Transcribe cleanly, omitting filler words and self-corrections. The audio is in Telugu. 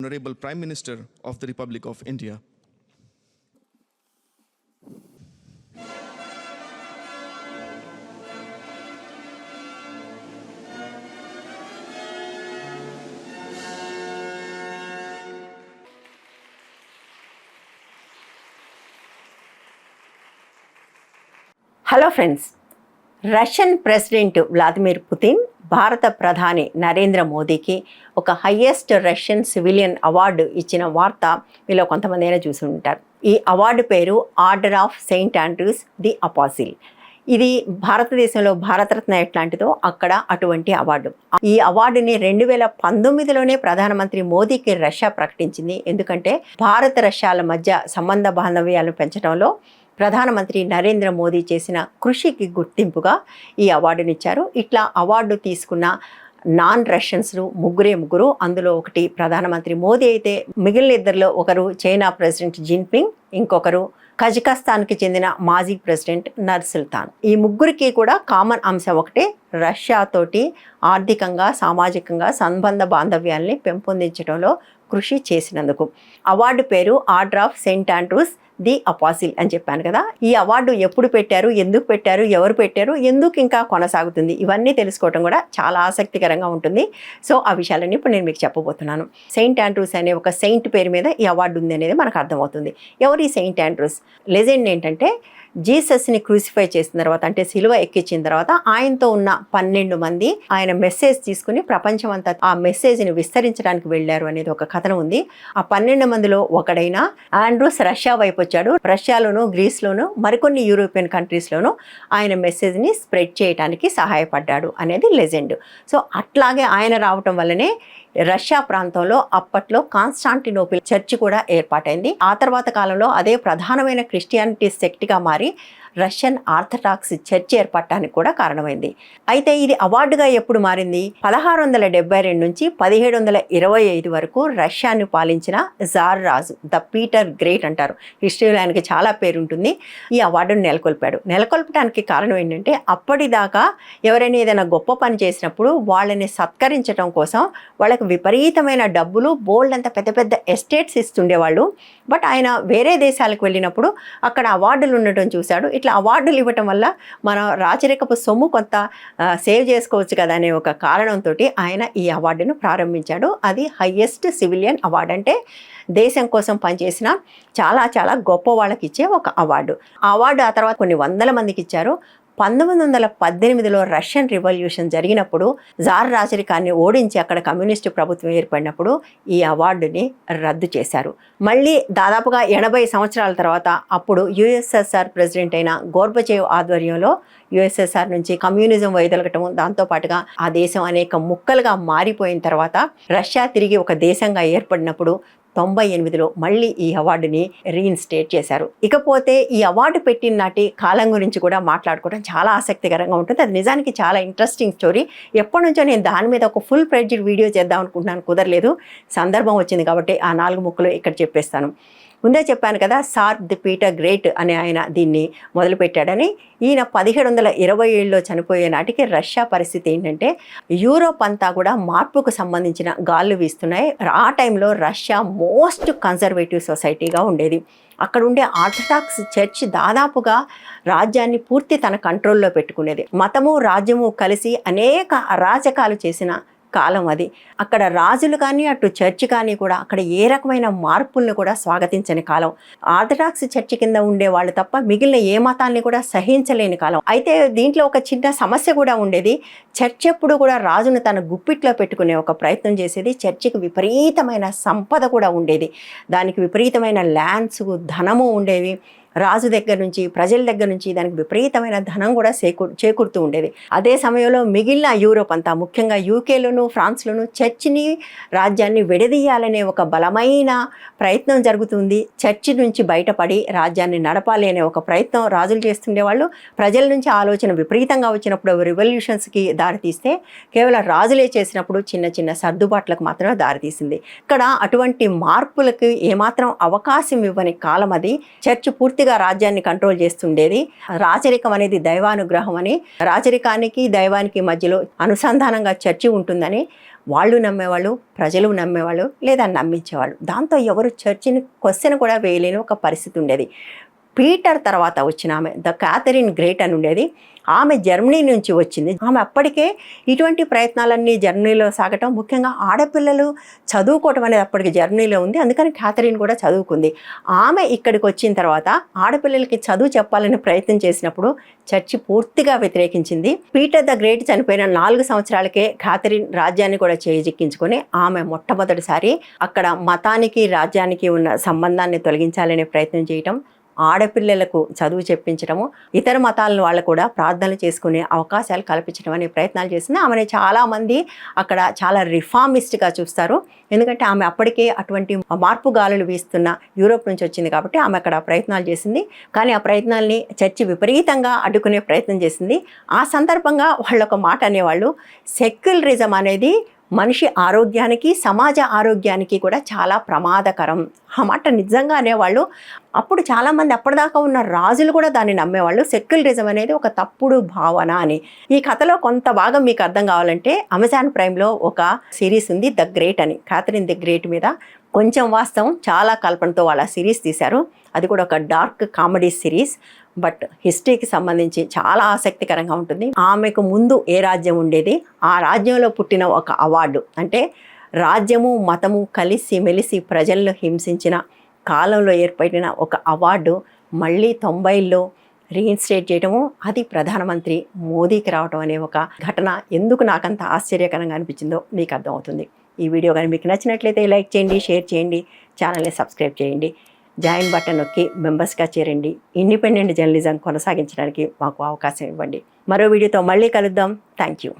Honorable Prime Minister of the Republic of India. Hello friends, Russian president Vladimir Putin భారత ప్రధాని నరేంద్ర మోదీకి ఒక హయ్యెస్ట్ రష్యన్ సివిలియన్ అవార్డు ఇచ్చిన వార్త మీలో కొంతమంది అయినా చూసి ఉంటారు. ఈ అవార్డు పేరు order of Saint Andrews the apostle. ఇది భారతదేశంలో భారతరత్న ఎట్లాంటిదో అక్కడ అటువంటి అవార్డు. ఈ అవార్డుని 2019లోనే ప్రధానమంత్రి మోదీకి రష్యా ప్రకటించింది. ఎందుకంటే భారత రష్యాల మధ్య సంబంధ బాంధవ్యాలను పెంచడంలో ప్రధానమంత్రి నరేంద్ర మోదీ చేసిన కృషికి గుర్తింపుగా ఈ అవార్డునిచ్చారు. ఇట్లా అవార్డు తీసుకున్న నాన్ రష్యన్స్లు ముగ్గురు. అందులో ఒకటి ప్రధానమంత్రి మోదీ అయితే మిగిలిన ఇద్దరిలో ఒకరు చైనా ప్రెసిడెంట్ జిన్పింగ్, ఇంకొకరు కజకస్తాన్కి చెందిన మాజీ ప్రెసిడెంట్ నర్సుల్తాన్. ఈ ముగ్గురికి కూడా కామన్ అంశం ఒకటే, రష్యాతోటి ఆర్థికంగా సామాజికంగా సంబంధ బాంధవ్యాల్ని పెంపొందించడంలో కృషి చేసినందుకు. అవార్డు పేరు order of Saint Andrews the Apostle అని చెప్పాను కదా. ఈ అవార్డు ఎప్పుడు పెట్టారు, ఎందుకు పెట్టారు, ఎవరు పెట్టారు, ఎందుకు ఇంకా కొనసాగుతుంది, ఇవన్నీ తెలుసుకోవడం కూడా చాలా ఆసక్తికరంగా ఉంటుంది. సో ఆ విషయాలన్నీ ఇప్పుడు నేను మీకు చెప్పబోతున్నాను. సెయింట్ ఆండ్రూస్ అనే ఒక సెయింట్ పేరు మీద ఈ అవార్డు ఉంది అనేది మనకు అర్థమవుతుంది. ఎవరు ఈ సెయింట్ ఆండ్రూస్? లెజెండ్ ఏంటంటే జీసస్ని క్రూసిఫై చేసిన తర్వాత, అంటే సిలువ ఎక్కించిన తర్వాత ఆయనతో ఉన్న 12 మంది ఆయన మెసేజ్ తీసుకుని ప్రపంచం అంతా ఆ మెసేజ్ని విస్తరించడానికి వెళ్ళారు అనేది ఒక కథనం ఉంది. ఆ 12 మందిలో ఒకడైన ఆండ్రూస్ రష్యా వైపు వచ్చాడు. రష్యాలోను, గ్రీస్లోను, మరికొన్ని యూరోపియన్ కంట్రీస్లోను ఆయన మెసేజ్ని స్ప్రెడ్ చేయడానికి సహాయపడ్డాడు అనేది లెజెండ్. సో అట్లాగే ఆయన రావటం వల్లనే రష్యా ప్రాంతంలో అప్పట్లో కాన్స్టాంటినోపిల్ చర్చ్ కూడా ఏర్పాటైంది. ఆ తర్వాత కాలంలో అదే ప్రధానమైన క్రిస్టియానిటీ సెక్ట్గా మారి రష్యన్ ఆర్థడాక్స్ చర్చ్ ఏర్పడటానికి కూడా కారణమైంది. అయితే ఇది అవార్డుగా ఎప్పుడు మారింది? 1672 నుంచి 1725 వరకు రష్యాను పాలించిన జార్ రాజు, ద పీటర్ గ్రేట్ అంటారు. హిస్టరీలో ఆయనకి చాలా పేరు ఉంటుంది. ఈ అవార్డును నెలకొల్పడానికి కారణం ఏంటంటే అప్పటిదాకా ఎవరైనా ఏదైనా గొప్ప పని చేసినప్పుడు వాళ్ళని సత్కరించడం కోసం వాళ్ళకి విపరీతమైన డబ్బులు, బోల్డ్ అంత పెద్ద పెద్ద ఎస్టేట్స్ ఇస్తుండేవాళ్ళు. బట్ ఆయన వేరే దేశాలకు వెళ్ళినప్పుడు అక్కడ అవార్డులు ఉండటం చూశాడు. ఇట్లా అవార్డులు ఇవ్వటం వల్ల మనం రాచరికపు సొమ్ము కొంత సేవ్ చేసుకోవచ్చు కదా అనే ఒక కారణంతో ఆయన ఈ అవార్డును ప్రారంభించాడు. అది హయ్యెస్ట్ సివిలియన్ అవార్డు, అంటే దేశం కోసం పనిచేసిన చాలా చాలా గొప్ప వాళ్ళకి ఇచ్చే ఒక అవార్డు. ఆ అవార్డు ఆ తర్వాత కొన్ని వందల మందికి ఇచ్చారు. 1918లో రష్యన్ రివల్యూషన్ జరిగినప్పుడు జార్ రాచరికాన్ని ఓడించి అక్కడ కమ్యూనిస్టు ప్రభుత్వం ఏర్పడినప్పుడు ఈ అవార్డుని రద్దు చేశారు. మళ్ళీ దాదాపుగా 80 సంవత్సరాల తర్వాత అప్పుడు యుఎస్ఎస్ఆర్ ప్రెసిడెంట్ అయిన గోర్బచేవ్ ఆధ్వర్యంలో యుఎస్ఎస్ఆర్ నుంచి కమ్యూనిజం వైదొలగటం, దాంతోపాటుగా ఆ దేశం అనేక ముక్కలుగా మారిపోయిన తర్వాత రష్యా తిరిగి ఒక దేశంగా ఏర్పడినప్పుడు 98లో మళ్ళీ ఈ అవార్డుని రీఇన్స్టేట్ చేశారు. ఇకపోతే ఈ అవార్డు పెట్టిన నాటి కాలం గురించి కూడా మాట్లాడుకోవడం చాలా ఆసక్తికరంగా ఉంటుంది. అది నిజానికి చాలా ఇంట్రెస్టింగ్ స్టోరీ. ఎప్పటి నుంచో నేను దాని మీద ఒక ఫుల్ ఫ్లెడ్జ్డ్ వీడియో చేద్దాం అనుకుంటున్నాను, కుదరలేదు. సందర్భం వచ్చింది కాబట్టి ఆ 4 ముక్కలు ఇక్కడ చెప్పేస్తాను. ముందే చెప్పాను కదా, సార్ ది పీటర్ గ్రేట్ అనే ఆయన దీన్ని మొదలుపెట్టాడని. ఈయన 1727లో చనిపోయే నాటికి రష్యా పరిస్థితి ఏంటంటే యూరోప్ అంతా కూడా మార్పుకు సంబంధించిన గాళ్ళు వీస్తున్నాయి. ఆ టైంలో రష్యా మోస్ట్ కన్జర్వేటివ్ సొసైటీగా ఉండేది. అక్కడ ఉండే ఆర్థడాక్స్ చర్చ్ దాదాపుగా రాజ్యాన్ని పూర్తి తన కంట్రోల్లో పెట్టుకునేది. మతము రాజ్యము కలిసి అనేక అరాచకాలు చేసిన కాలం అది. అక్కడ రాజులు కానీ అటు చర్చ్ కానీ కూడా అక్కడ ఏ రకమైన మార్పుల్ని కూడా స్వాగతించని కాలం. ఆర్థడాక్స్ చర్చ్ కింద ఉండే వాళ్ళు తప్ప మిగిలిన ఏ మతాన్ని కూడా సహించలేని కాలం. అయితే దీంట్లో ఒక చిన్న సమస్య కూడా ఉండేది. చర్చ్ ఎప్పుడు కూడా రాజును తన గుప్పిట్లో పెట్టుకునే ఒక ప్రయత్నం చేసేది. చర్చికి విపరీతమైన సంపద కూడా ఉండేది. దానికి విపరీతమైన ల్యాండ్స్, ధనము ఉండేవి. రాజు దగ్గర నుంచి, ప్రజల దగ్గర నుంచి దానికి విపరీతమైన ధనం కూడా చేకూరుతూ ఉండేది. అదే సమయంలో మిగిలిన యూరోప్ అంతా, ముఖ్యంగా యూకేలోను, ఫ్రాన్స్లోను చర్చిని, రాజ్యాన్ని విడదీయాలనే ఒక బలమైన ప్రయత్నం జరుగుతుంది. చర్చి నుంచి బయటపడి రాజ్యాన్ని నడపాలి అనే ఒక ప్రయత్నం రాజులు చేస్తుండేవాళ్ళు. ప్రజల నుంచి ఆలోచన విపరీతంగా వచ్చినప్పుడు రివల్యూషన్స్కి దారితీస్తే కేవలం రాజులే చేసినప్పుడు చిన్న చిన్న సర్దుబాట్లకు మాత్రమే దారితీసింది. ఇక్కడ అటువంటి మార్పులకు ఏమాత్రం అవకాశం ఇవ్వని కాలం అది. చర్చ్ పూర్తిగా రాజ్యాన్ని కంట్రోల్ చేస్తుండేది. రాచరికం అనేది దైవానుగ్రహం అని, రాచరికానికి దైవానికి మధ్యలో అనుసంధానంగా చర్చి ఉంటుందని వాళ్ళు నమ్మేవాళ్ళు, ప్రజలు నమ్మేవాళ్ళు, లేదా నమ్మించేవాళ్ళు. దాంతో ఎవరు చర్చిని క్వశ్చన్ కూడా వేయలేని ఒక పరిస్థితి ఉండేది. పీటర్ తర్వాత వచ్చిన ఆమె ద క్యాథరిన్ గ్రేట్ అని ఉండేది. ఆమె జర్మనీ నుంచి వచ్చింది. ఆమె అప్పటికే ఇటువంటి ప్రయత్నాలన్నీ జర్మనీలో సాగటం, ముఖ్యంగా ఆడపిల్లలు చదువుకోవటం అనేది అప్పటికి జర్మనీలో ఉంది. అందుకని క్యాథరిన్ కూడా చదువుకుంది. ఆమె ఇక్కడికి వచ్చిన తర్వాత ఆడపిల్లలకి చదువు చెప్పాలని ప్రయత్నం చేసినప్పుడు చర్చి పూర్తిగా వ్యతిరేకించింది. పీటర్ ద గ్రేట్ చనిపోయిన 4 సంవత్సరాలకే క్యాథరిన్ రాజ్యాన్ని కూడా చేజిక్కించుకొని ఆమె మొట్టమొదటిసారి అక్కడ మతానికి రాజ్యానికి ఉన్న సంబంధాన్ని తొలగించాలనే ప్రయత్నం చేయటం, ఆడపిల్లలకు చదువు చెప్పించడము, ఇతర మతాలను వాళ్ళు కూడా ప్రార్థనలు చేసుకునే అవకాశాలు కల్పించడం అనే ప్రయత్నాలు చేసింది. ఆమెను చాలామంది అక్కడ చాలా రిఫార్మిస్ట్గా చూస్తారు. ఎందుకంటే ఆమె అప్పటికే అటువంటి మార్పు గాలులు వీస్తున్న యూరోప్ నుంచి వచ్చింది కాబట్టి ఆమె అక్కడ ప్రయత్నాలు చేసింది. కానీ ఆ ప్రయత్నాల్ని చర్చి విపరీతంగా అడ్డుకునే ప్రయత్నం చేసింది. ఆ సందర్భంగా వాళ్ళు ఒక మాట అనేవాళ్ళు, సెక్యులరిజం అనేది మనిషి ఆరోగ్యానికి, సమాజ ఆరోగ్యానికి కూడా చాలా ప్రమాదకరం. ఆ మాట నిజంగా అనేవాళ్ళు. అప్పుడు చాలామంది అప్పటిదాకా ఉన్న రాజులు కూడా దాన్ని నమ్మేవాళ్ళు. సెక్యులరిజం అనేది ఒక తప్పుడు భావన అని. ఈ కథలో కొంత భాగం మీకు అర్థం కావాలంటే అమెజాన్ ప్రైమ్లో ఒక సిరీస్ ఉంది, ద గ్రేట్ అని. క్యాథరిన్ ది గ్రేట్ మీద కొంచెం వాస్తవం, చాలా కల్పనతో వాళ్ళ సిరీస్ తీశారు. అది కూడా ఒక డార్క్ కామెడీ సిరీస్, బట్ హిస్టరీకి సంబంధించి చాలా ఆసక్తికరంగా ఉంటుంది. ఆమెకు ముందు ఏ రాజ్యం ఉండేది, ఆ రాజ్యంలో పుట్టిన ఒక అవార్డు, అంటే రాజ్యము మతము కలిసి మెలిసి ప్రజలను హింసించిన కాలంలో ఏర్పడిన ఒక అవార్డు మళ్ళీ 90ల్లో రీఇన్స్టేట్ చేయడము, అది ప్రధానమంత్రి మోదీకి రావడం అనే ఒక ఘటన ఎందుకు నాకంత ఆశ్చర్యకరంగా అనిపించిందో మీకు అర్థమవుతుంది. ఈ వీడియో కానీ మీకు నచ్చినట్లయితే లైక్ చేయండి, షేర్ చేయండి, ఛానల్ని సబ్స్క్రైబ్ చేయండి, జాయిన్ బటన్ నొక్కి మెంబర్స్గా చేరండి. ఇండిపెండెంట్ జర్నలిజం కొనసాగించడానికి మాకు అవకాశం ఇవ్వండి. మరో వీడియోతో మళ్ళీ కలుద్దాం. Thank you.